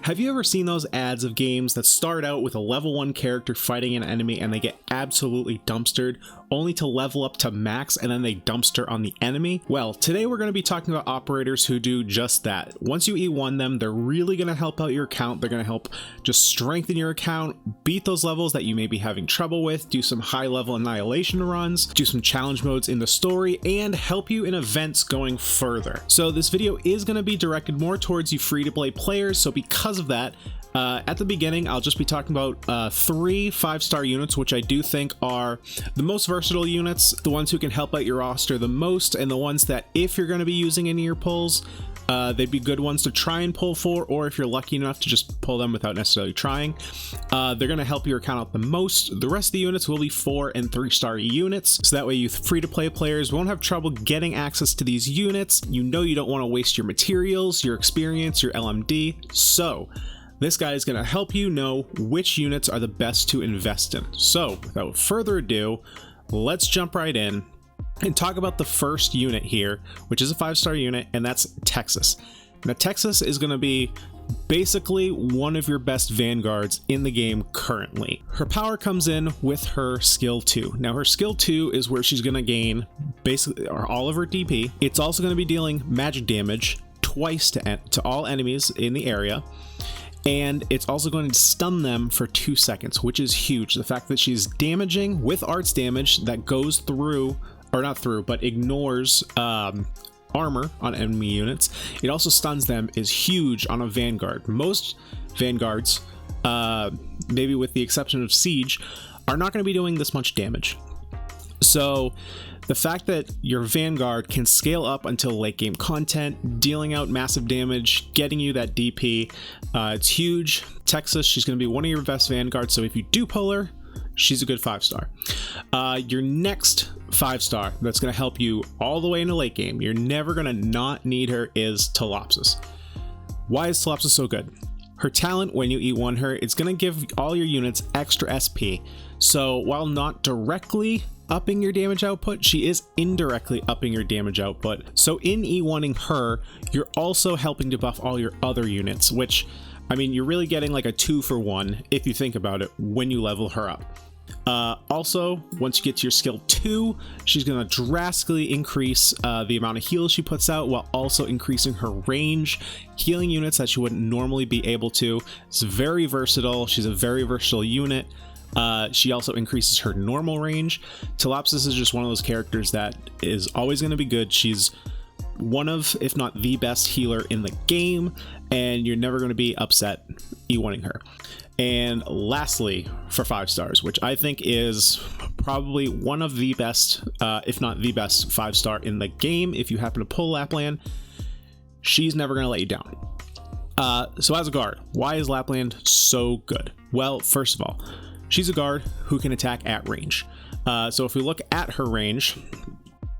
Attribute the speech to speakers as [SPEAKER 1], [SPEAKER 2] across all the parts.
[SPEAKER 1] Have you ever seen those ads of games that start out with a level 1 character fighting an enemy and they get absolutely dumpstered, only to level up to max and then they dumpster on the enemy? Well, today we're going to be talking about operators who do just that. Once you E1 them, they're really going to help out your account. They're going to help just strengthen your account, beat those levels that you may be having trouble with, do some high level annihilation runs, do some challenge modes in the story, and help you in events going further. So this video is going to be directed more towards you free-to-play players, so because of that, at the beginning I'll just be talking about 3 5-star units, which I do think are the most versatile units, the ones who can help out your roster the most, and the ones that if you're going to be using any of your pulls, they'd be good ones to try and pull for, or if you're lucky enough to just pull them without necessarily trying, they're going to help your account out the most. The rest of the units will be 4 and 3-star units, so that way you free-to-play players won't have trouble getting access to these units. You know you don't want to waste your materials, your experience, your LMD, so this guy is going to help you know which units are the best to invest in. So without further ado, let's jump right in and talk about the first unit here, which is a 5-star unit, and that's Texas. Now Texas is going to be basically one of your best vanguards in the game currently. Her power comes in with her skill 2. Now her skill 2 is where she's going to gain basically all of her DP. It's also going to be dealing magic damage twice to all enemies in the area, and it's also going to stun them for 2 seconds, which is huge. The fact that she's damaging with arts damage that goes through, or not through, but ignores armor on enemy units. It also stuns them is huge on a vanguard. Most vanguards, maybe with the exception of Siege, are not going to be doing this much damage. So the fact that your vanguard can scale up until late game content, dealing out massive damage, getting you that DP, it's huge. Texas, she's going to be one of your best vanguards, so if you do pull her, she's a good 5-star. Your next 5-star that's going to help you all the way into late game, you're never going to not need her, is Telopsis. Why is Telopsis so good? Her talent, when you E1 her, it's going to give all your units extra SP. So while not directly upping your damage output, she is indirectly upping your damage output. So in E1ing her, you're also helping to buff all your other units, which, I mean, you're really getting like a 2-for-1 if you think about it when you level her up. Also, once you get to your skill 2, she's going to drastically increase the amount of heals she puts out, while also increasing her range, healing units that she wouldn't normally be able to. It's very versatile. She's a very versatile unit. She also increases her normal range. Telopsis is just one of those characters that is always going to be good. She's one of, if not the best healer in the game, and you're never going to be upset E1ing her. And lastly, for 5 stars, which I think is probably one of the best, if not the best 5-star in the game, if you happen to pull Lapland, she's never going to let you down. So as a guard, why is Lapland so good? Well, first of all, she's a guard who can attack at range. So if we look at her range,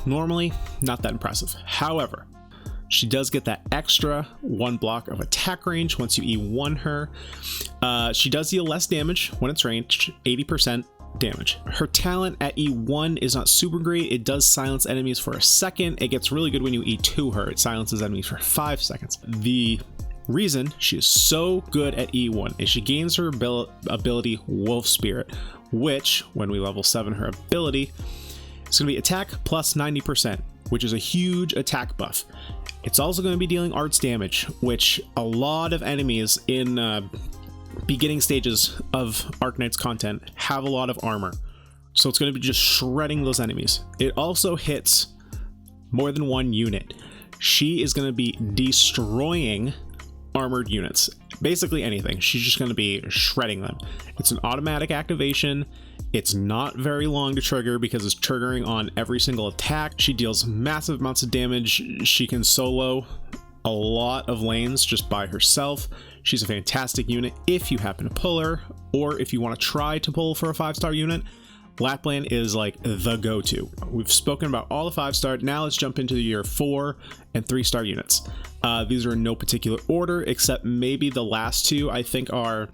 [SPEAKER 1] normally not that impressive. However, she does get that extra 1 block of attack range once you E1 her. She does deal less damage when it's ranged, 80% damage. Her talent at E1 is not super great. It does silence enemies for a second. It gets really good when you E2 her. It silences enemies for 5 seconds. The reason she is so good at E1 is she gains her ability Wolf Spirit, which when we level 7 her ability, it's going to be attack plus 90%, which is a huge attack buff. It's also going to be dealing arts damage, which a lot of enemies in beginning stages of Arknight's content have a lot of armor, so it's going to be just shredding those enemies. It also hits more than one unit. She is going to be destroying armored units, basically anything. She's just going to be shredding them. It's an automatic activation. It's not very long to trigger because it's triggering on every single attack. She deals massive amounts of damage. She can solo a lot of lanes just by herself. She's a fantastic unit if you happen to pull her, or if you want to try to pull for a 5-star unit. Lapland is like the go-to. We've spoken about all the 5-star. Now let's jump into your 4 and 3-star units. These are in no particular order, except maybe the last 2 I think are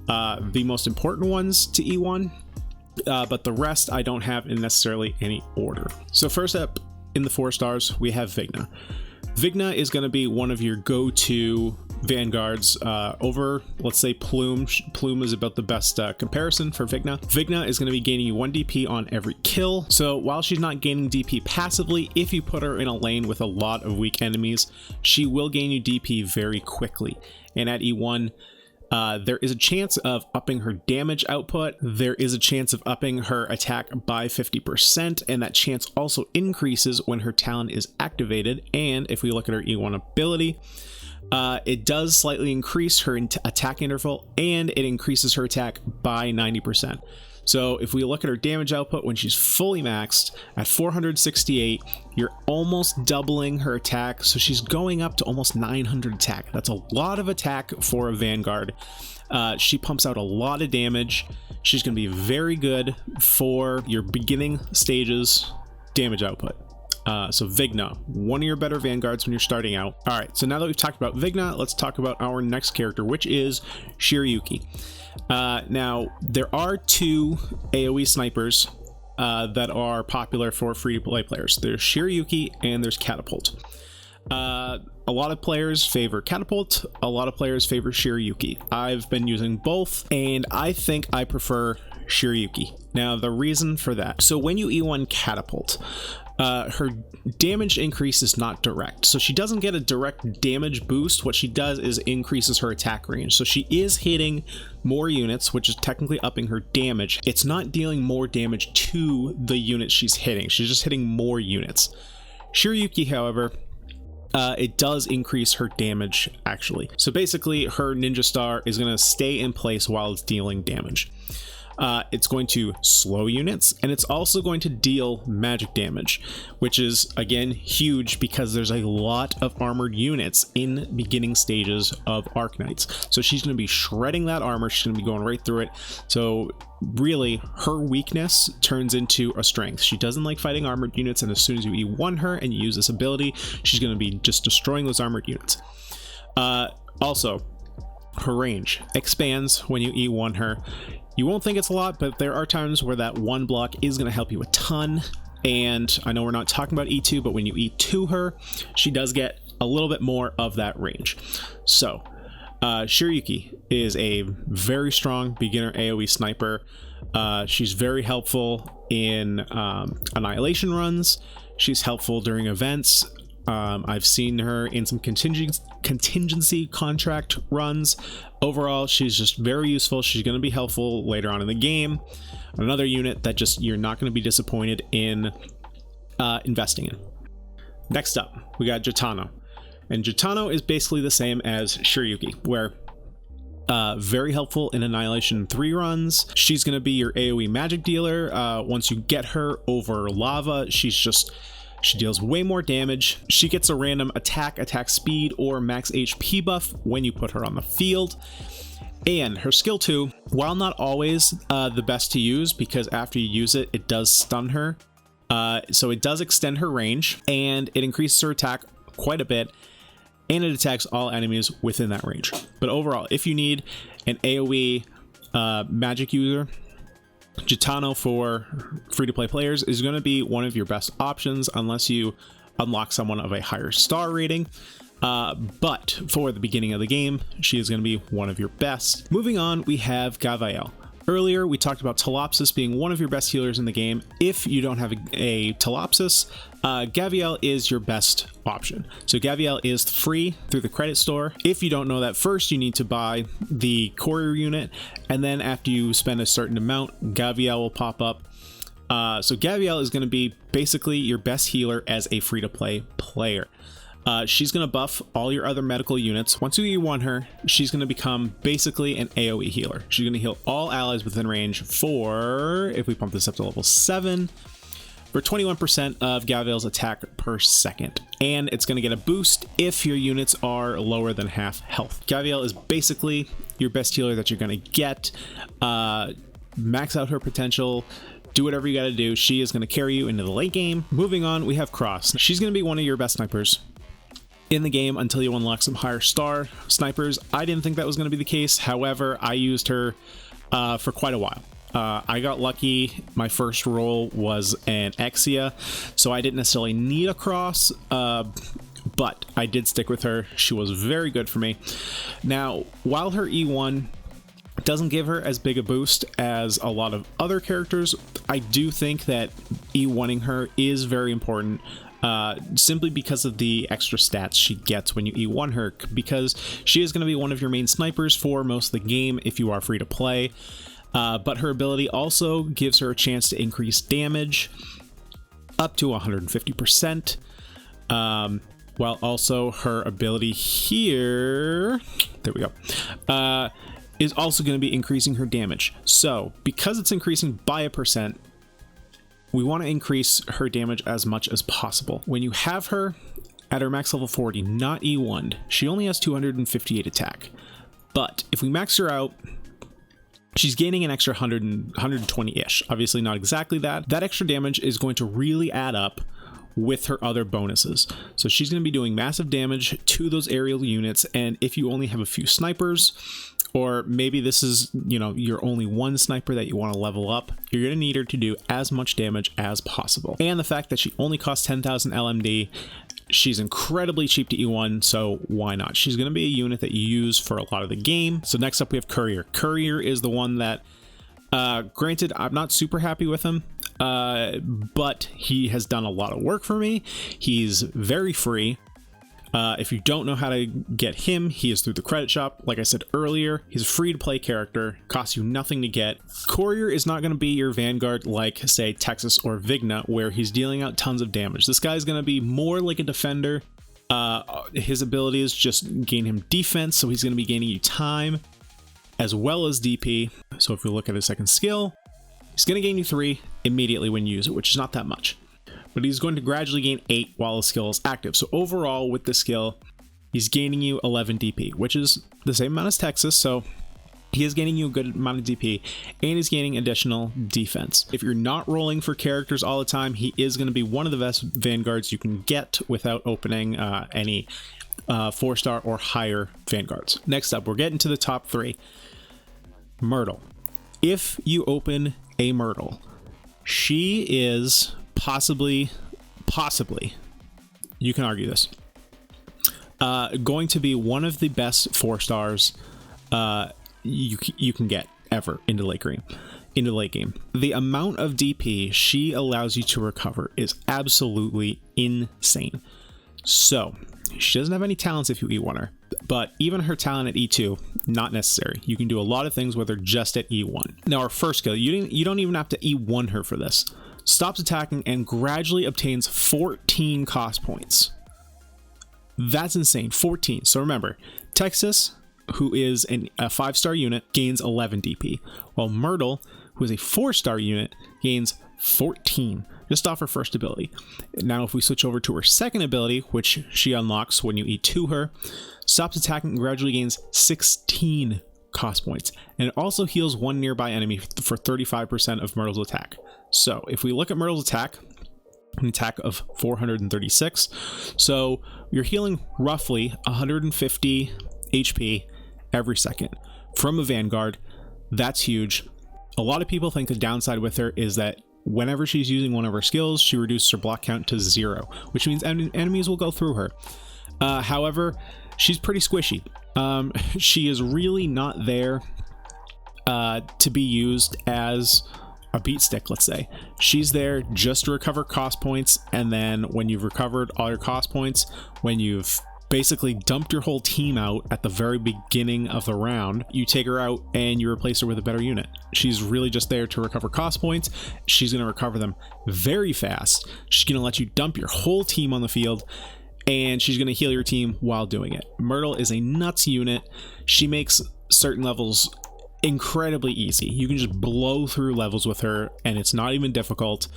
[SPEAKER 1] the most important ones to E1. But the rest I don't have in necessarily any order. So first up in the 4 stars, we have Vigna. Vigna is going to be one of your go-to vanguards over, let's say, Plume. Plume is about the best comparison for Vigna. Vigna is going to be gaining you 1 DP on every kill. So while she's not gaining DP passively, if you put her in a lane with a lot of weak enemies, she will gain you DP very quickly. And at E1, there is a chance of upping her damage output. There is a chance of upping her attack by 50%, and that chance also increases when her talent is activated. And if we look at her E1 ability, it does slightly increase her attack interval, and it increases her attack by 90%. So if we look at her damage output when she's fully maxed at 468, you're almost doubling her attack. So she's going up to almost 900 attack. That's a lot of attack for a Vanguard. She pumps out a lot of damage. She's going to be very good for your beginning stages damage output. So Vigna, one of your better Vanguards when you're starting out. All right, so now that we've talked about Vigna, let's talk about our next character, which is Shiryuki. Now, there are 2 AoE snipers that are popular for free-to-play players. There's Shiryuki and there's Catapult. A lot of players favor Catapult, a lot of players favor Shiryuki. I've been using both, and I think I prefer Shiryuki. Now, the reason for that, so when you E1 Catapult, her damage increase is not direct, so she doesn't get a direct damage boost. What she does is increases her attack range, so she is hitting more units, which is technically upping her damage. It's not dealing more damage to the units she's hitting, she's just hitting more units. Shiryuki, however, it does increase her damage actually. So basically her ninja star is going to stay in place while it's dealing damage. It's going to slow units, and it's also going to deal magic damage, which is again huge because there's a lot of armored units in beginning stages of Arknights. So she's going to be shredding that armor, she's going to be going right through it. So really her weakness turns into a strength. She doesn't like fighting armored units, and as soon as you E1 her and you use this ability, she's going to be just destroying those armored units. Also, her range expands when you E1 her. You won't think it's a lot, but there are times where that one block is going to help you a ton. And I know we're not talking about E2, but when you E2 her, she does get a little bit more of that range. So Shiryuki is a very strong beginner AoE sniper. She's very helpful in annihilation runs. She's helpful during events. I've seen her in some contingency contract runs. Overall, she's just very useful. She's going to be helpful later on in the game. Another unit that just you're not going to be disappointed in investing in. Next up, we got Jitano. And Jitano is basically the same as Shiryuki, where very helpful in Annihilation 3 runs. She's going to be your AoE magic dealer. Once you get her over lava, she deals way more damage. She gets a random attack speed, or max HP buff when you put her on the field. And her skill 2, while not always the best to use, because after you use it, it does stun her. So it does extend her range, and it increases her attack quite a bit, and it attacks all enemies within that range. But overall, if you need an AoE magic user, Jitano for free-to-play players is going to be one of your best options unless you unlock someone of a higher star rating. But for the beginning of the game, she is going to be one of your best. Moving on, we have Gaviel. Earlier, we talked about Talopsis being one of your best healers in the game. If you don't have a Talopsis, Gaviel is your best option. So Gaviel is free through the credit store. If you don't know that, first you need to buy the Cora unit, and then after you spend a certain amount, Gaviel will pop up. So Gaviel is going to be basically your best healer as a free-to-play player. She's going to buff all your other medical units. Once you E1 her, she's going to become basically an AoE healer. She's going to heal all allies within range for, if we pump this up to level 7, for 21% of Gaviel's attack per second. And it's going to get a boost if your units are lower than half health. Gaviel is basically your best healer that you're going to get. Max out her potential. Do whatever you got to do. She is going to carry you into the late game. Moving on, we have Cross. She's going to be one of your best snipers in the game until you unlock some higher star snipers. I didn't think that was going to be the case. However, I used her for quite a while. I got lucky. My first role was an Exia, so I didn't necessarily need a Cross, but but I did stick with her. She was very good for me. Now, while her E1 doesn't give her as big a boost as a lot of other characters, I do think that E1ing her is very important, simply because of the extra stats she gets when you E1 her, because she is going to be one of your main snipers for most of the game if you are free to play. But her ability also gives her a chance to increase damage up to 150%, while also her ability here, there we go, is also going to be increasing her damage. So because it's increasing by 1%, we want to increase her damage as much as possible. When you have her at her max level 40, not E1'd, she only has 258 attack. But if we max her out, she's gaining an extra 120-ish. Obviously not exactly that. That extra damage is going to really add up with her other bonuses. So she's going to be doing massive damage to those aerial units, and if you only have a few snipers, or maybe this is, you know, your only one sniper that you want to level up, you're going to need her to do as much damage as possible. And the fact that she only costs 10,000 LMD, she's incredibly cheap to E1, so why not? She's going to be a unit that you use for a lot of the game. So next up we have Courier. Courier is the one that, granted, I'm not super happy with him, but he has done a lot of work for me. He's very free. If you don't know how to get him, he is through the credit shop. Like I said earlier, he's a free-to-play character, costs you nothing to get. Courier is not going to be your Vanguard like, say, Texas or Vigna, where he's dealing out tons of damage. This guy's going to be more like a defender. His abilities just gain him defense, so he's going to be gaining you time as well as DP. So if we look at his second skill, he's going to gain you 3 immediately when you use it, which is not that much. But he's going to gradually gain 8 while the skill is active. So overall, with the skill, he's gaining you 11 DP, which is the same amount as Texas. So he is gaining you a good amount of DP, and he's gaining additional defense. If you're not rolling for characters all the time, he is going to be one of the best Vanguards you can get without opening any 4-star or higher Vanguards. Next up, we're getting to the top 3. Myrtle. If you open a Myrtle, she is possibly, you can argue this, going to be one of the best 4-stars you can get ever into late game. The amount of DP she allows you to recover is absolutely insane. So she doesn't have any talents if you E1 her, but even her talent at E2, not necessary. You can do a lot of things with her just at E1. Now, our first skill, you don't even have to E1 her for this. Stops attacking and gradually obtains 14 cost points. That's insane, 14. So remember, Texas, who is a 5-star unit, gains 11 DP, while Myrtle, who is a 4-star unit, gains 14 just off her first ability. Now if we switch over to her second ability, which she unlocks when you E2 her, stops attacking and gradually gains 16 cost points, and it also heals one nearby enemy for 35% of Myrtle's attack. So if we look at Myrtle's attack, an attack of 436, so you're healing roughly 150 HP every second from a Vanguard. That's huge. A lot of people think the downside with her is that whenever she's using one of her skills, she reduces her block count to 0, which means enemies will go through her. However, she's pretty squishy. She is really not there to be used as a beat stick, let's say. She's there just to recover cost points, and then when you've recovered all your cost points, when you've basically dumped your whole team out at the very beginning of the round, you take her out and you replace her with a better unit. She's really just there to recover cost points. She's going to recover them very fast. She's going to let you dump your whole team on the field, and she's going to heal your team while doing it. Myrtle is a nuts unit. She makes certain levels incredibly easy. You can just blow through levels with her, and it's not even difficult.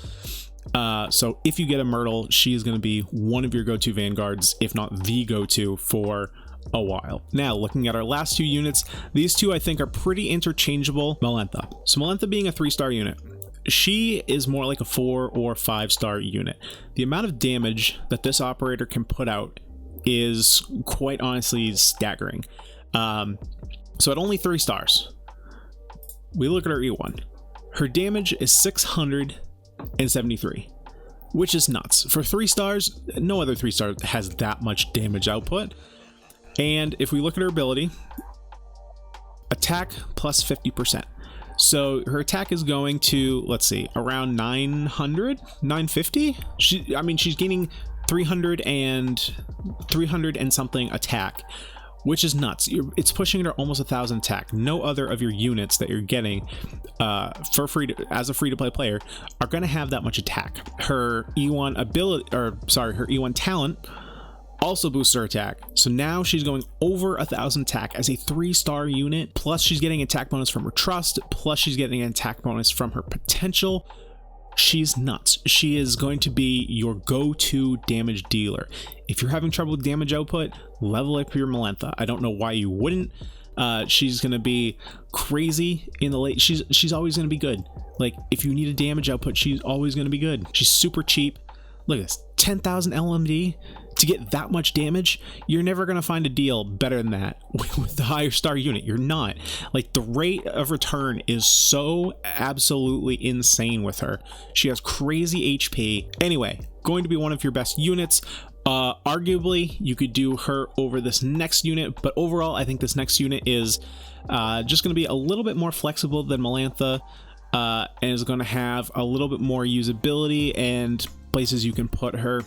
[SPEAKER 1] So if you get a Myrtle, she is going to be one of your go-to Vanguards, if not the go-to for a while. Now, looking at our last 2 units, these 2 I think are pretty interchangeable. Maletha. So Maletha being a 3-star unit, she is more like a 4 or 5-star unit. The amount of damage that this operator can put out is quite honestly staggering. So at only 3 stars, we look at her E1. Her damage is 673. which is nuts. For 3 stars, no other 3-star has that much damage output. And if we look at her ability, attack plus 50%. So her attack is going to, let's see, around 900, 950. She's gaining 300 and something attack, which is nuts. It's pushing her almost 1,000 attack. No other of your units that you're getting for free as a free-to-play player are going to have that much attack. Her E1 ability, or sorry, her E1 talent also boosts her attack. So now she's going over 1,000 attack as a 3-star unit. Plus she's getting attack bonus from her trust. Plus she's getting an attack bonus from her potential. She's nuts. She is going to be your go-to damage dealer. If you're having trouble with damage output, level up your Maletha. I don't know why you wouldn't. She's going to be crazy in the late. She's always going to be good. Like, if you need a damage output, she's always going to be good. She's super cheap. Look at this, 10,000 LMD to get that much damage. You're never going to find a deal better than that with the higher star unit. You're not. Like, the rate of return is so absolutely insane with her. She has crazy HP. Anyway, going to be one of your best units. Arguably, you could do her over this next unit, but overall, I think this next unit is just going to be a little bit more flexible than Maletha, and is going to have a little bit more usability and places you can put her.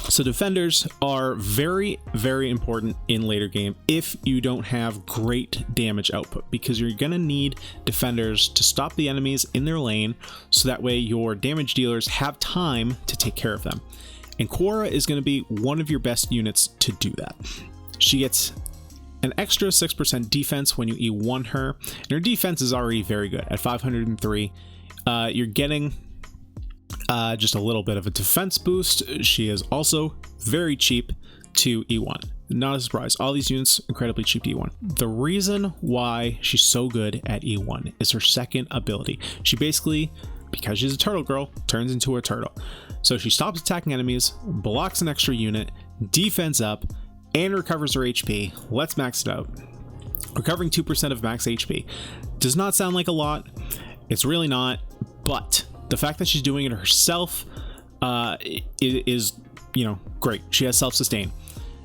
[SPEAKER 1] So defenders are very, very important in later game if you don't have great damage output, because you're going to need defenders to stop the enemies in their lane, so that way your damage dealers have time to take care of them. And Cora is going to be one of your best units to do that. She gets an extra 6% defense when you E1 her, and her defense is already very good at 503. You're getting just a little bit of a defense boost. She is also very cheap to E1. Not a surprise. All these units incredibly cheap to E1. The reason why she's so good at E1 is her second ability. She basically, because she's a turtle girl, turns into a turtle. So she stops attacking enemies, blocks an extra unit, defense up, and recovers her HP. Let's max it out. Recovering 2% of max HP. Does not sound like a lot. It's really not, but the fact that she's doing it herself is, you know, great. She has self-sustain.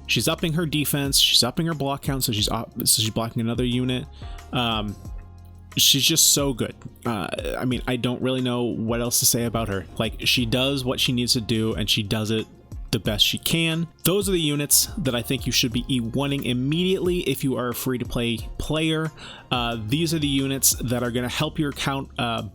[SPEAKER 1] She's upping her defense. She's upping her block count, so she's blocking another unit. She's just so good. I mean, I don't really know what else to say about her. Like, she does what she needs to do, and she does it the best she can. Those are the units that I think you should be E1ing immediately if you are a free-to-play player. These are the units that are going to help your account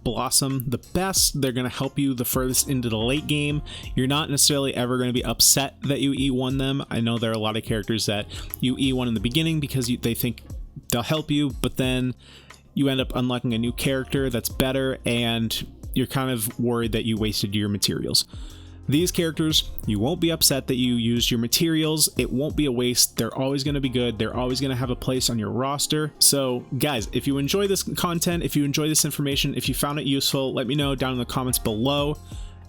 [SPEAKER 1] blossom the best. They're going to help you the furthest into the late game. You're not necessarily ever going to be upset that you E1 them. I know there are a lot of characters that you E1 in the beginning because they think they'll help you, but then you end up unlocking a new character that's better, and you're kind of worried that you wasted your materials. These characters, you won't be upset that you used your materials. It won't be a waste. They're always going to be good. They're always going to have a place on your roster. So guys, if you enjoy this content, if you enjoy this information, if you found it useful, let me know down in the comments below.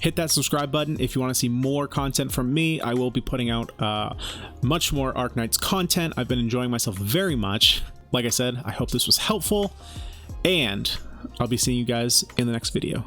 [SPEAKER 1] Hit that subscribe button if you want to see more content from me. I will be putting out much more Arknights content. I've been enjoying myself very much. Like I said, I hope this was helpful, and I'll be seeing you guys in the next video.